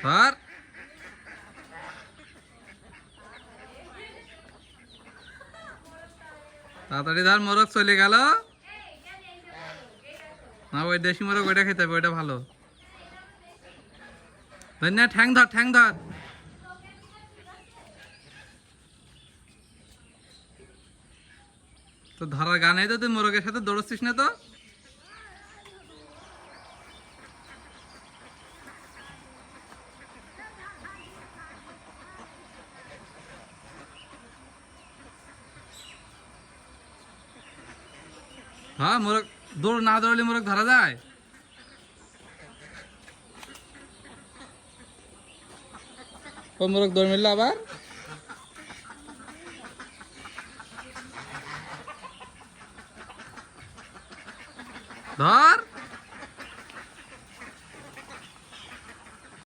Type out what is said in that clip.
ধর তাড়াতাড়ি ধর, মোরগ চলে গেল না। ওই দেশি মোরগ ওইটা খেতে হবে, ওইটা ভালো। ধর ঠ্যাং ধর, ঠ্যাং ধর। তো ধরার গান এই তো, তুই মোরগের সাথে দৌড়চ্ছিস না তো? হ্যাঁ, মোরগ দৌড় না দৌড়লে মোরগ ধরা যায়? ও মোরগ দৌড় মিললো আবার। ধর।